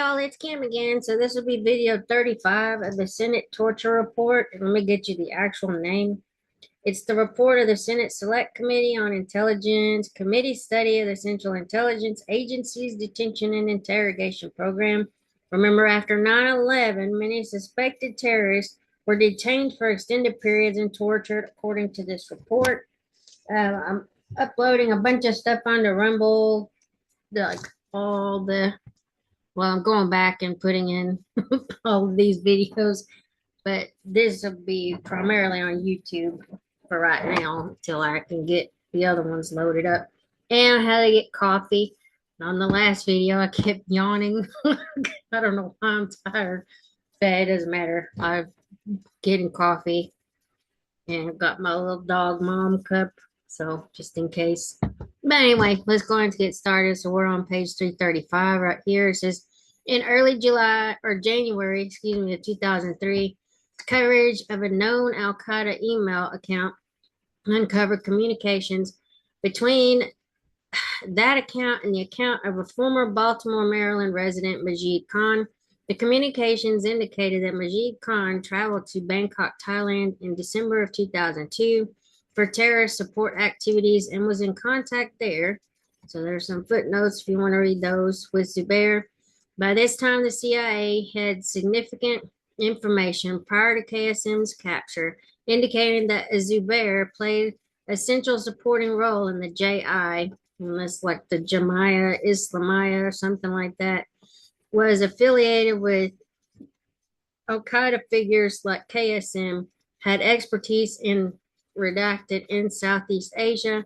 y'all, it's Kim again. So this will be video 35 of the Senate Torture Report. And let me get you the actual name. It's the report of the Senate Select Committee on Intelligence, Committee Study of the Central Intelligence Agency's Detention and Interrogation Program. Remember, after 9/11, many suspected terrorists were detained for extended periods and tortured, according to this report. I'm uploading a bunch of stuff onto Rumble, like all the well, I'm going back and putting in all of these videos, but this will be primarily on YouTube for right now until I can get the other ones loaded up. And how to get coffee. On the last video, I kept yawning. I don't know why I'm tired, but it doesn't matter. I'm getting coffee and I've got my little dog mom cup, so just in case. But anyway, let's go ahead and get started. So we're on page 335 right here. It says, in early July or January, excuse me, of 2003, coverage of a known Al Qaeda email account uncovered communications between that account and the account of a former Baltimore, Maryland resident, Majid Khan. The communications indicated that Majid Khan traveled to Bangkok, Thailand in December of 2002 for terrorist support activities and was in contact there. So there's some footnotes if you want to read those with Zubair. By this time, the CIA had significant information prior to KSM's capture, indicating that Zubair played a central supporting role in the JI, and that's like the Jamia Islamiyah or something like that, was affiliated with Al Qaeda figures like KSM, had expertise in redacted in Southeast Asia,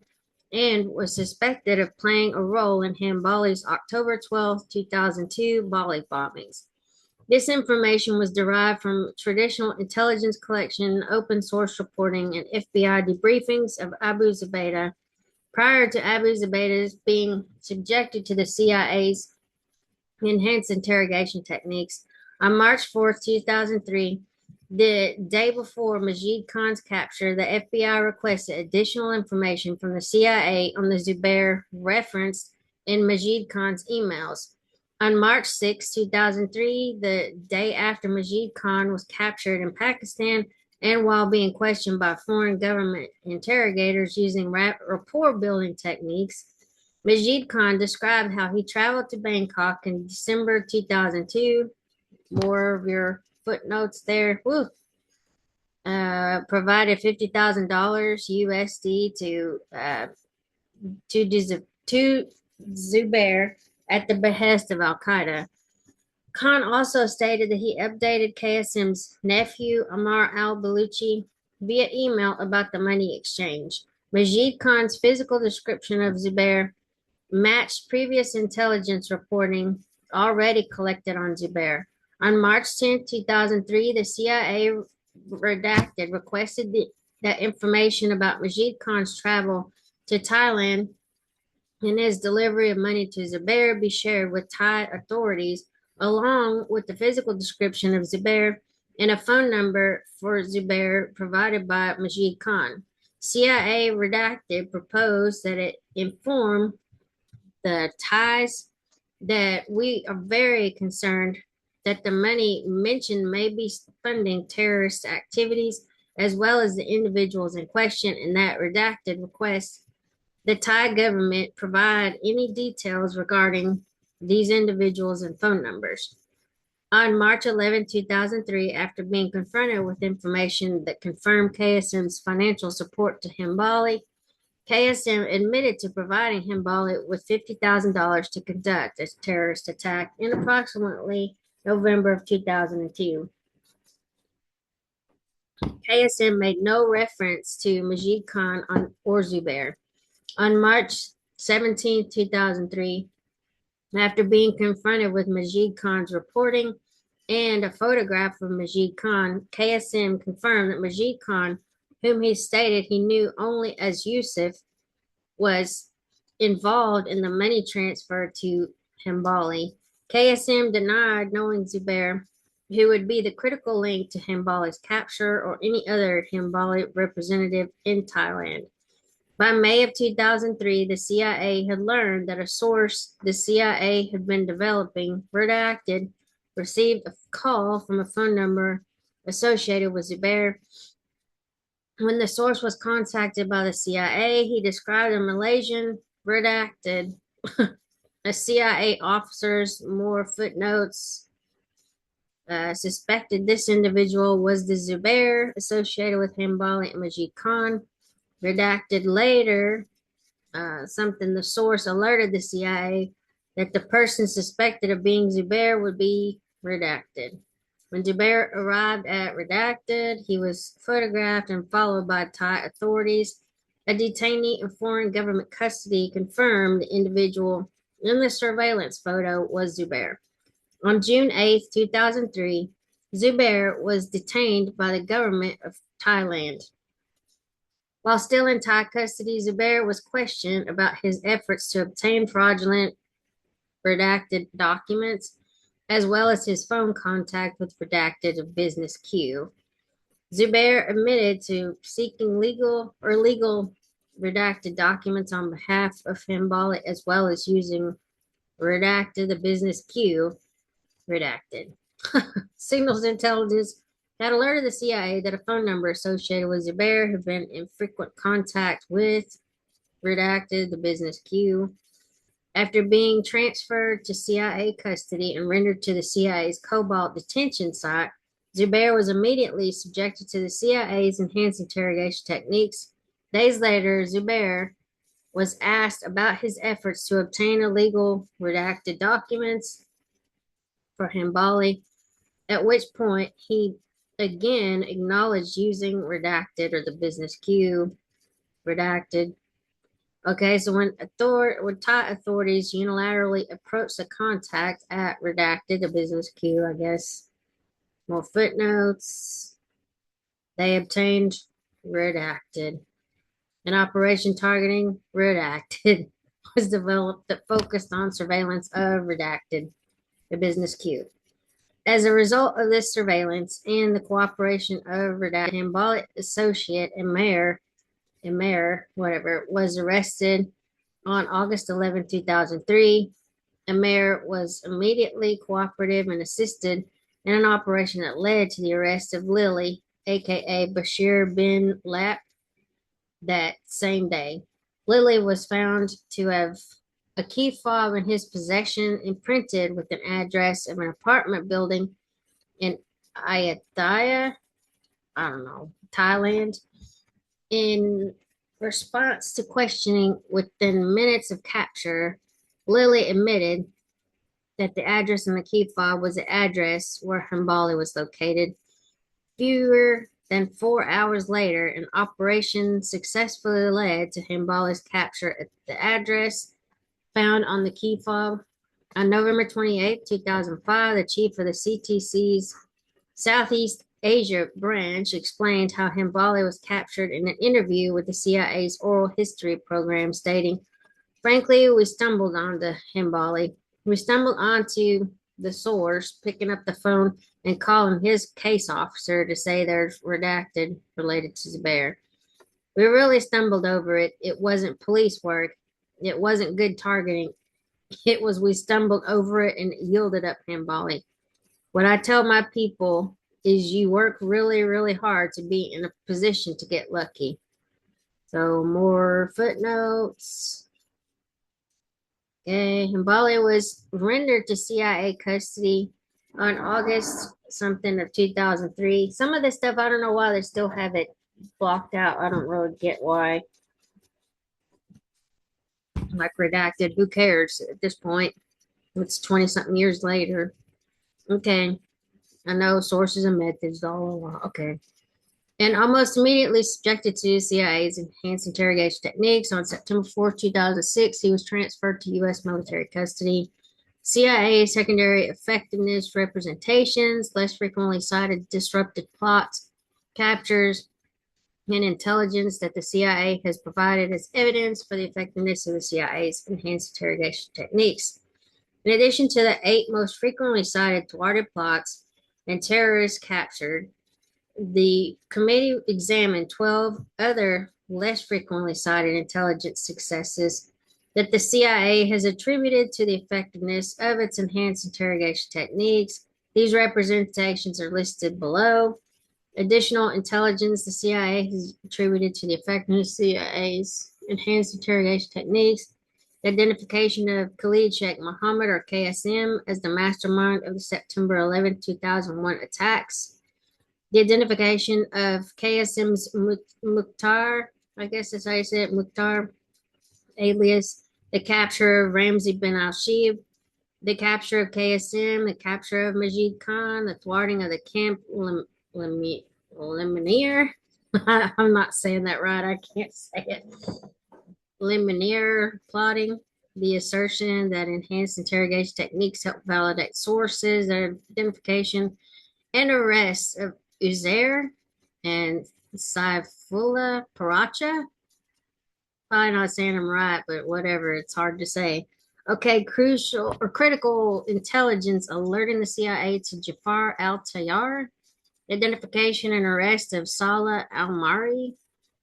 and was suspected of playing a role in Hambali's October 12, 2002 Bali bombings. This information was derived from traditional intelligence collection, open source reporting, and FBI debriefings of Abu Zubaydah prior to Abu Zubaydah's being subjected to the CIA's enhanced interrogation techniques. On March 4th, 2003, the day before Majid Khan's capture, the FBI requested additional information from the CIA on the Zubair referenced in Majid Khan's emails. On March 6, 2003, the day after Majid Khan was captured in Pakistan and while being questioned by foreign government interrogators using rapport building techniques, Majid Khan described how he traveled to Bangkok in December 2002. More of your footnotes there. Woo. Provided $50,000 USD to Zubair at the behest of Al Qaeda. Khan also stated that he updated KSM's nephew, Amar al Baluchi, via email about the money exchange. Majid Khan's physical description of Zubair matched previous intelligence reporting already collected on Zubair. On March 10, 2003, the CIA redacted requested that information about Majid Khan's travel to Thailand and his delivery of money to Zubair be shared with Thai authorities, along with the physical description of Zubair and a phone number for Zubair provided by Majid Khan. CIA redacted proposed that it inform the Thais that we are very concerned that the money mentioned may be funding terrorist activities as well as the individuals in question, and that redacted request the Thai government provide any details regarding these individuals and phone numbers. On March 11, 2003, after being confronted with information that confirmed KSM's financial support to Hambali, KSM admitted to providing Hambali with $50,000 to conduct a terrorist attack in approximately November of 2002. KSM made no reference to Majid Khan or Zubair. On March 17, 2003, after being confronted with Majid Khan's reporting and a photograph of Majid Khan, KSM confirmed that Majid Khan, whom he stated he knew only as Yusuf, was involved in the money transfer to Hambali. KSM denied knowing Zubair, who would be the critical link to Hambali's capture or any other Hambali representative in Thailand. By May of 2003, the CIA had learned that a source the CIA had been developing, redacted, received a call from a phone number associated with Zubair. When the source was contacted by the CIA, he described a Malaysian, redacted, a CIA officer's more footnotes suspected this individual was the Zubair associated with Hambali and Majid Khan. Redacted later, something the source alerted the CIA that the person suspected of being Zubair would be redacted. When Zubair arrived at redacted, he was photographed and followed by Thai authorities. A detainee in foreign government custody confirmed the individual in the surveillance photo was Zubair. On June 8, 2003, Zubair was detained by the government of Thailand. While still in Thai custody, Zubair was questioned about his efforts to obtain fraudulent redacted documents, as well as his phone contact with redacted business Q. Zubair admitted to seeking legal redacted documents on behalf of Hambali, as well as using redacted the business Q redacted. Signals intelligence had alerted the CIA that a phone number associated with Zubair had been in frequent contact with redacted the business Q. After being transferred to CIA custody and rendered to the CIA's Cobalt detention site, Zubair was immediately subjected to the CIA's enhanced interrogation techniques. Days later, Zubair was asked about his efforts to obtain illegal redacted documents for Hambali, at which point he again acknowledged using redacted or the business Q redacted. Okay, so when Thai authorities unilaterally approached the contact at redacted, the business Q, I guess, more footnotes, they obtained redacted. An operation targeting redacted was developed that focused on surveillance of redacted, the business Q. As a result of this surveillance and the cooperation of redacted, Hambali associate and mayor, whatever, was arrested on August 11, 2003. Amer was immediately cooperative and assisted in an operation that led to the arrest of Lily, aka Bashir bin Lap, that same day. Lily was found to have a key fob in his possession imprinted with an address of an apartment building in Ayutthaya, I don't know, Thailand. In response to questioning within minutes of capture, Lily admitted that the address in the key fob was the address where Hambali was located. Fewer than 4 hours later, an operation successfully led to Hambali's capture at the address found on the key fob. On November 28, 2005, the chief of the CTC's Southeast Asia branch explained how Hambali was captured in an interview with the CIA's oral history program, stating, "Frankly, we stumbled onto Hambali. We stumbled onto the source, picking up the phone and calling his case officer to say there's redacted related to Zubair. We really stumbled over it. It wasn't police work. It wasn't good targeting. It was we stumbled over it and yielded up Hambali. What I tell my people is you work really, really hard to be in a position to get lucky." So more footnotes. Okay, Hambali was rendered to CIA custody on August something of 2003. Some of this stuff, I don't know why they still have it blocked out. I don't really get why. Like redacted, who cares at this point? It's 20 something years later. Okay, I know sources and methods, all okay. And almost immediately subjected to CIA's enhanced interrogation techniques. On September 4, 2006, he was transferred to U.S. military custody. CIA secondary effectiveness representations, less frequently cited disrupted plots, captures, and intelligence that the CIA has provided as evidence for the effectiveness of the CIA's enhanced interrogation techniques. In addition to the 8 most frequently cited thwarted plots and terrorists captured, the committee examined 12 other less frequently cited intelligence successes that the CIA has attributed to the effectiveness of its enhanced interrogation techniques. These representations are listed below. Additional intelligence the CIA has attributed to the effectiveness of CIA's enhanced interrogation techniques. The identification of Khalid Sheikh Mohammed, or KSM, as the mastermind of the September 11, 2001 attacks. The identification of KSM's Mukhtar, I guess that's how you say it, Mukhtar, alias, the capture of Ramzi bin al-Shib, the capture of KSM, the capture of Majid Khan, the thwarting of the Camp Lemonier. I'm not saying that right. I can't say it. Lemonier plotting, the assertion that enhanced interrogation techniques help validate sources, their identification and arrest of Uzair and Saifullah Paracha. Probably not saying them right, but whatever. It's hard to say. Okay, crucial or critical intelligence alerting the CIA to Jafar al-Tayyar, identification and arrest of Salah al-Mari,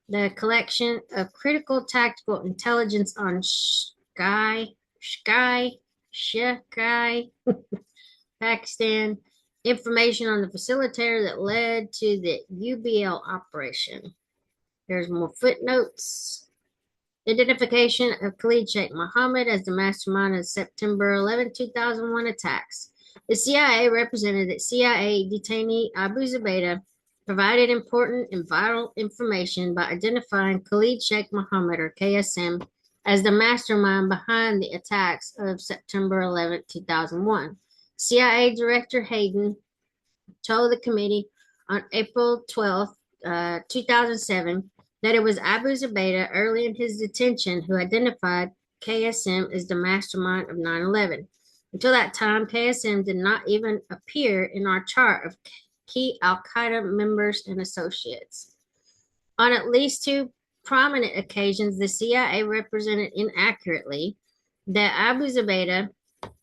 the collection of critical tactical intelligence on Sky, Pakistan, information on the facilitator that led to the UBL operation. There's more footnotes. Identification of Khalid Sheikh Mohammed as the mastermind of September 11, 2001 attacks. The CIA represented that CIA detainee Abu Zubaydah provided important and vital information by identifying Khalid Sheikh Mohammed, or KSM, as the mastermind behind the attacks of September 11, 2001. CIA Director Hayden told the committee on April 12, 2007, that it was Abu Zubaydah early in his detention who identified KSM as the mastermind of 9/11. Until that time, KSM did not even appear in our chart of key al-Qaeda members and associates. On at least two prominent occasions, the CIA represented inaccurately that Abu Zubaydah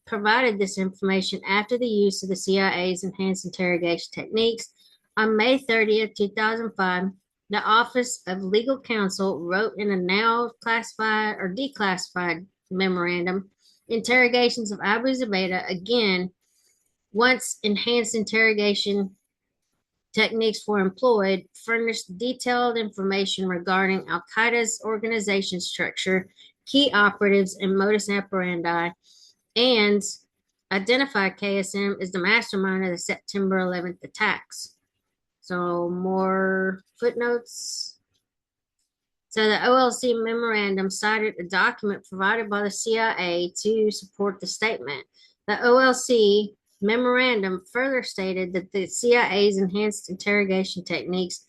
provided this information after the use of the CIA's enhanced interrogation techniques. On May 30th, 2005, the Office of Legal Counsel wrote in a now classified or declassified memorandum, interrogations of Abu Zubaydah, again, once enhanced interrogation techniques were employed, furnished detailed information regarding al-Qaeda's organization structure, key operatives, and modus operandi, and identified KSM as the mastermind of the September 11th attacks. So more footnotes. So the OLC memorandum cited a document provided by the CIA to support the statement. The OLC memorandum further stated that the CIA's enhanced interrogation techniques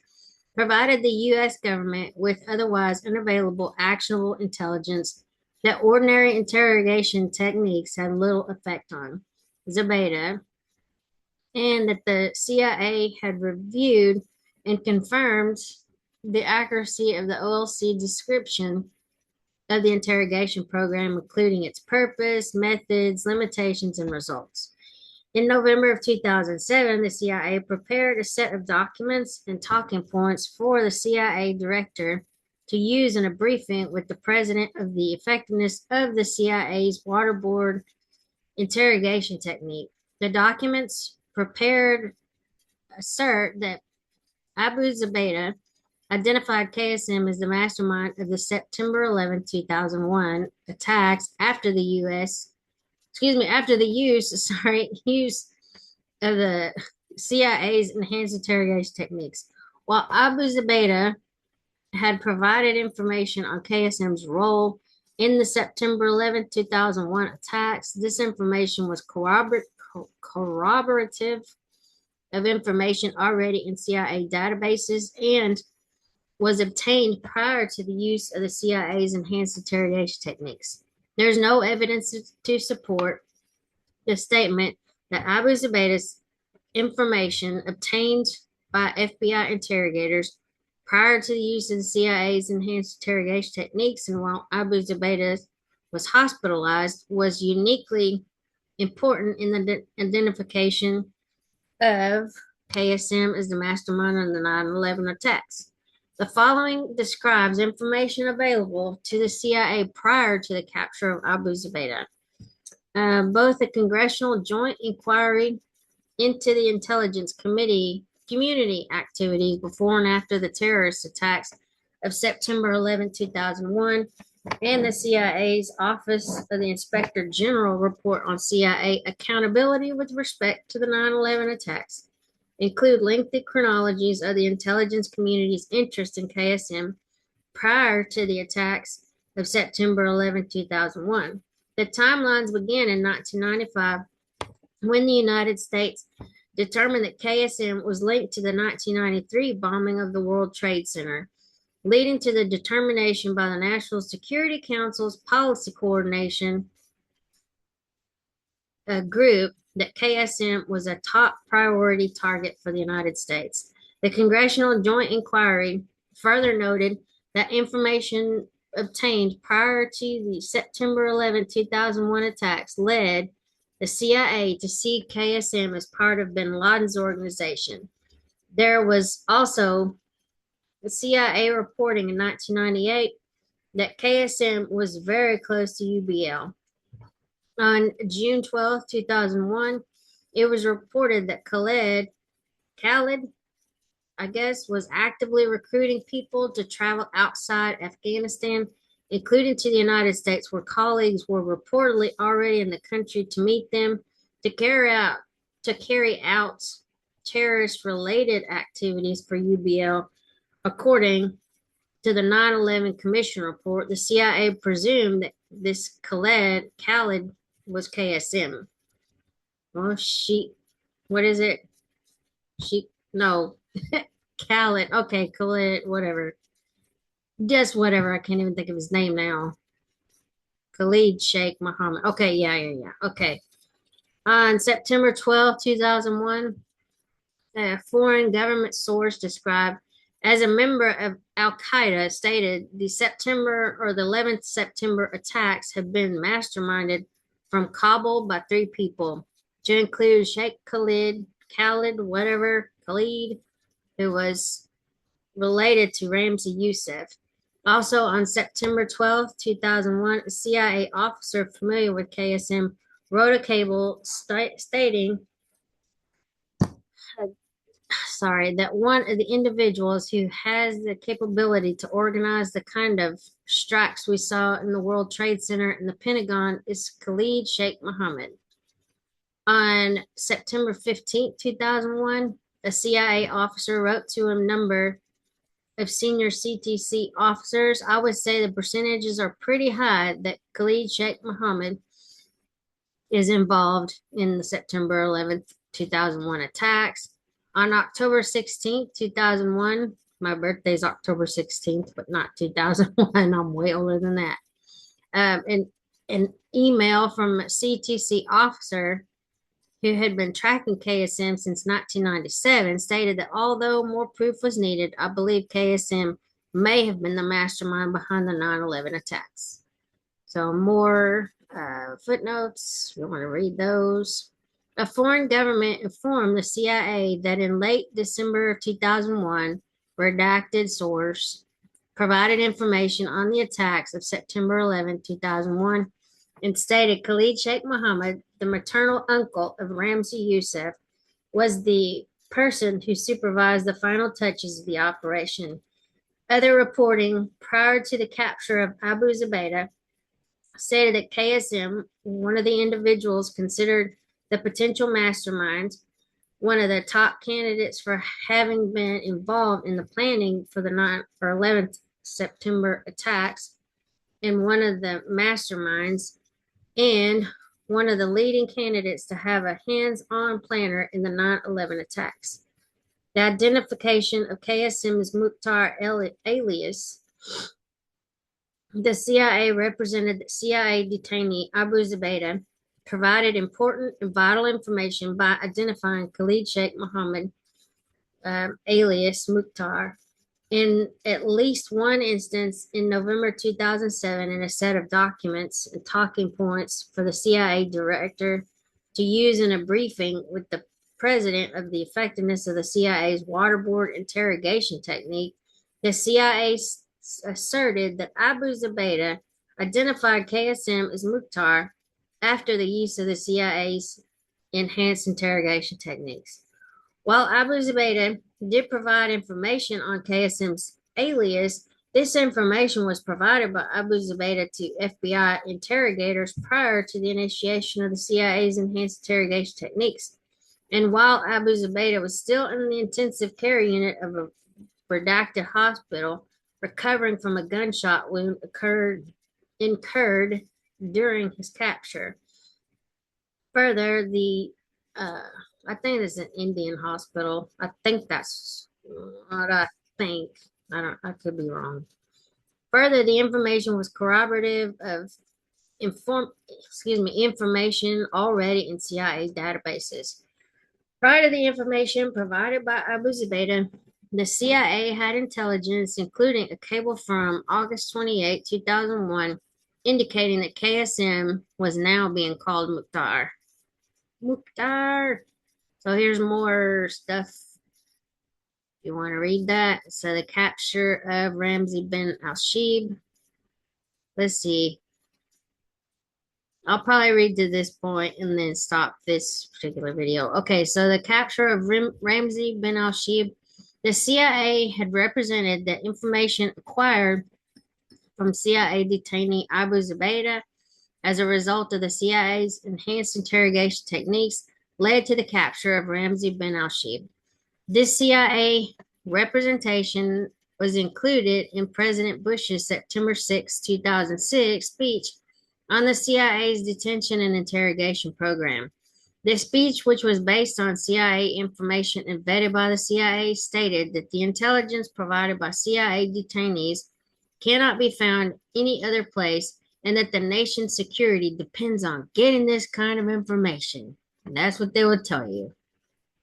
provided the U.S. government with otherwise unavailable actionable intelligence that ordinary interrogation techniques had little effect on Zubaydah, and that the CIA had reviewed and confirmed the accuracy of the OLC description of the interrogation program, including its purpose, methods, limitations, and results. In November of 2007, the CIA prepared a set of documents and talking points for the CIA director to use in a briefing with the president of the effectiveness of the CIA's waterboard interrogation technique. The documents prepared assert that Abu Zubaydah identified KSM as the mastermind of the September 11, 2001 attacks after the use of the CIA's enhanced interrogation techniques. While Abu Zubaydah had provided information on KSM's role in the September 11, 2001 attacks, this information was corroborative of information already in CIA databases and was obtained prior to the use of the CIA's enhanced interrogation techniques. There's no evidence to support the statement that Abu Zubaydah's information obtained by FBI interrogators prior to the use of the CIA's enhanced interrogation techniques and while Abu Zubaydah was hospitalized was uniquely important in the identification of KSM as the mastermind of the 9/11 attacks. The following describes information available to the CIA prior to the capture of Abu Zubaydah. Both the Congressional Joint Inquiry into the Intelligence Committee community activities before and after the terrorist attacks of September 11, 2001, and the CIA's Office of the Inspector General report on CIA accountability with respect to the 9/11 attacks include lengthy chronologies of the intelligence community's interest in KSM prior to the attacks of September 11, 2001. The timelines begin in 1995 when the United States determined that KSM was linked to the 1993 bombing of the World Trade Center, leading to the determination by the National Security Council's Policy Coordination Group that KSM was a top priority target for the United States. The Congressional Joint Inquiry further noted that information obtained prior to the September 11, 2001 attacks led the CIA to see KSM as part of bin Laden's organization. There was also the CIA reporting in 1998 that KSM was very close to UBL. On June 12, 2001, it was reported that Khalid, I guess, was actively recruiting people to travel outside Afghanistan, including to the United States, where colleagues were reportedly already in the country to meet them to carry out terrorist-related activities for UBL. According to the 9/11 Commission report, the CIA presumed that this Khalid was KSM. Well, what is it? No, Khalid. Okay, Khalid, whatever. Just whatever. I can't even think of his name now. Khalid Sheikh Mohammed. Okay, yeah. Okay. On September 12, 2001, a foreign government source described as a member of Al-Qaeda stated the 11th September attacks have been masterminded from Kabul by 3 people, to include Sheikh Khalid, who was related to Ramzi Youssef. Also on September 12, 2001, a CIA officer familiar with KSM wrote a cable stating that one of the individuals who has the capability to organize the kind of strikes we saw in the World Trade Center and the Pentagon is Khalid Sheikh Mohammed. On September 15, 2001, a CIA officer wrote to a number of senior CTC officers. I would say the percentages are pretty high that Khalid Sheikh Mohammed is involved in the September 11th, 2001 attacks. On October 16th, 2001, my birthday's October 16th, but not 2001. I'm way older than that. An email from a CTC officer who had been tracking KSM since 1997 stated that although more proof was needed, I believe KSM may have been the mastermind behind the 9/11 attacks. So more footnotes, you want to read those. A foreign government informed the CIA that in late December of 2001, redacted source provided information on the attacks of September 11, 2001, and stated Khalid Sheikh Mohammed, the maternal uncle of Ramzi Youssef, was the person who supervised the final touches of the operation. Other reporting prior to the capture of Abu Zubaydah stated that KSM, one of the individuals considered the potential masterminds, one of the top candidates for having been involved in the planning for the 11th September attacks, and one of the masterminds, and one of the leading candidates to have a hands-on planner in the 9/11 attacks. The identification of KSM as Mukhtar alias. The CIA represented the CIA detainee Abu Zubaydah provided important and vital information by identifying Khalid Sheikh Mohammed, alias Mukhtar, in at least one instance in November 2007 in a set of documents and talking points for the CIA director to use in a briefing with the president of the effectiveness of the CIA's waterboard interrogation technique The CIA asserted that Abu Zubaydah identified KSM as Mukhtar after the use of the CIA's enhanced interrogation techniques. While Abu Zubaydah did provide information on KSM's alias, this information was provided by Abu Zubaydah to FBI interrogators prior to the initiation of the CIA's enhanced interrogation techniques. And while Abu Zubaydah was still in the intensive care unit of a redacted hospital, recovering from a gunshot wound incurred during his capture. Further, uh, I think it's an Indian hospital. I think that's what I think. I could be wrong. Further, the information was corroborative of information already in CIA databases. Prior to the information provided by Abu Zubaydah, the CIA had intelligence, including a cable from August 28, 2001, indicating that KSM was now being called Mukhtar. Mukhtar. So here's more stuff if you want to read that. So the capture of Ramzi bin al-Shib. Let's see. I'll probably read to this point and then stop this particular video. Okay, so the capture of Ramzi bin al-Shib. The CIA had represented that information acquired from CIA detainee Abu Zubaydah as a result of the CIA's enhanced interrogation techniques led to the capture of Ramzi bin al-Shib. This CIA representation was included in President Bush's September 6, 2006 speech on the CIA's detention and interrogation program. This speech, which was based on CIA information and vetted by the CIA, stated that the intelligence provided by CIA detainees cannot be found any other place and that the nation's security depends on getting this kind of information. And that's what they would tell you.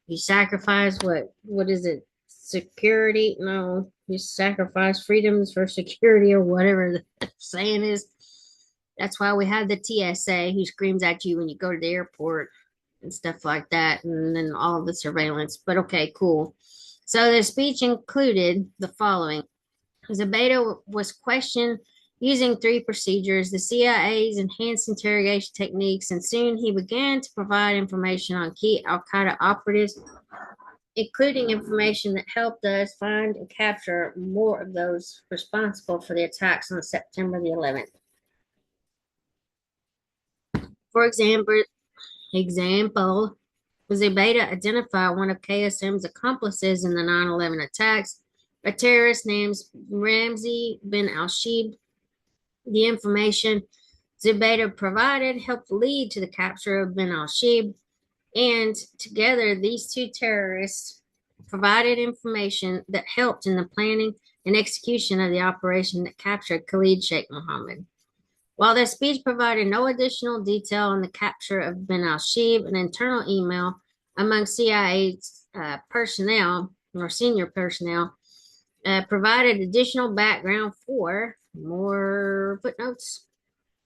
You sacrifice what is it? Security? No, you sacrifice freedoms for security or whatever the saying is. That's why we have the TSA who screams at you when you go to the airport and stuff like that, and then all of the surveillance. But okay, cool. So the speech included the following. Zubaydah was questioned using three procedures, the CIA's enhanced interrogation techniques, and soon he began to provide information on key al-Qaeda operatives, including information that helped us find and capture more of those responsible for the attacks on September the 11th. For example, Zubaydah identified one of KSM's accomplices in the 9/11 attacks, a terrorist named Ramzi bin al-Shib. The information Zubaydah provided helped lead to the capture of bin al-Shib, and together these two terrorists provided information that helped in the planning and execution of the operation that captured Khalid Sheikh Mohammed. While the speech provided no additional detail on the capture of bin al-Shib, an internal email among CIA personnel or senior personnel provided additional background for more footnotes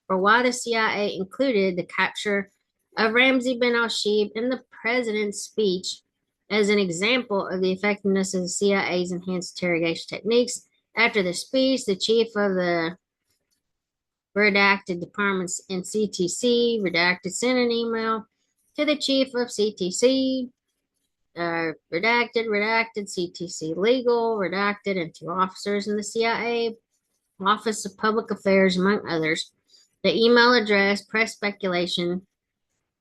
for why the CIA included the capture of Ramzi bin al-Shib in the president's speech as an example of the effectiveness of the CIA's enhanced interrogation techniques. After the speech, the chief of the redacted departments in CTC redacted sent an email to the chief of CTC, redacted CTC legal, redacted, and two officers in the CIA Office of Public Affairs, among others. The email address press speculation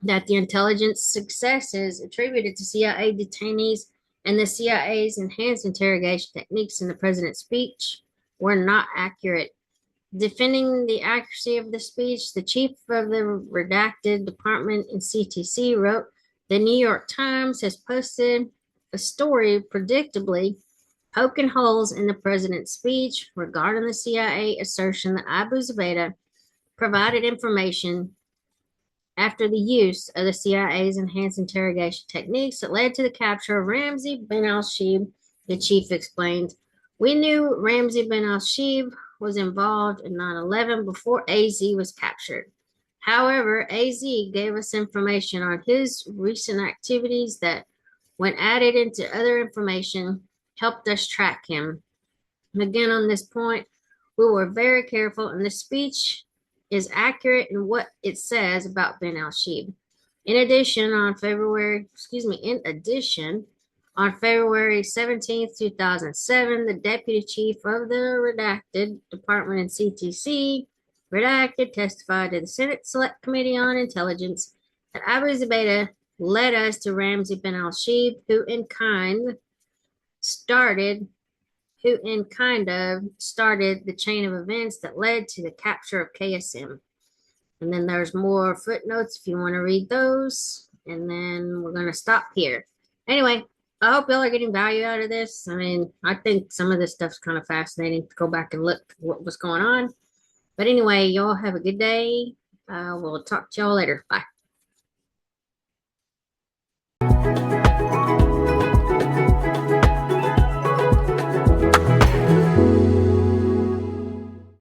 that the intelligence successes attributed to CIA detainees and the CIA's enhanced interrogation techniques in the president's speech were not accurate. Defending the accuracy of the speech, the chief of the redacted department in CTC wrote, "The New York Times has posted a story predictably poking holes in the president's speech regarding the CIA assertion that Abu Zubaydah provided information after the use of the CIA's enhanced interrogation techniques that led to the capture of Ramzi bin al-Shib," the chief explained. "We knew Ramzi bin al-Shib was involved in 9/11 before AZ was captured. However, AZ gave us information on his recent activities that, when added into other information, helped us track him. Again, on this point, we were very careful, and the speech is accurate in what it says about Ben Al-Shib. In addition, on February 17th, 2007, the deputy chief of the redacted department in CTC, redacted, testified to the Senate Select Committee on Intelligence that Abu Zubaydah led us to Ramzi bin Al-Shib, who in kind of started the chain of events that led to the capture of KSM. And then there's more footnotes if you want to read those. And then we're going to stop here. Anyway, I hope y'all are getting value out of this. I mean, I think some of this stuff's kind of fascinating to go back and look what was going on. But anyway, y'all have a good day. We'll talk to y'all later. Bye.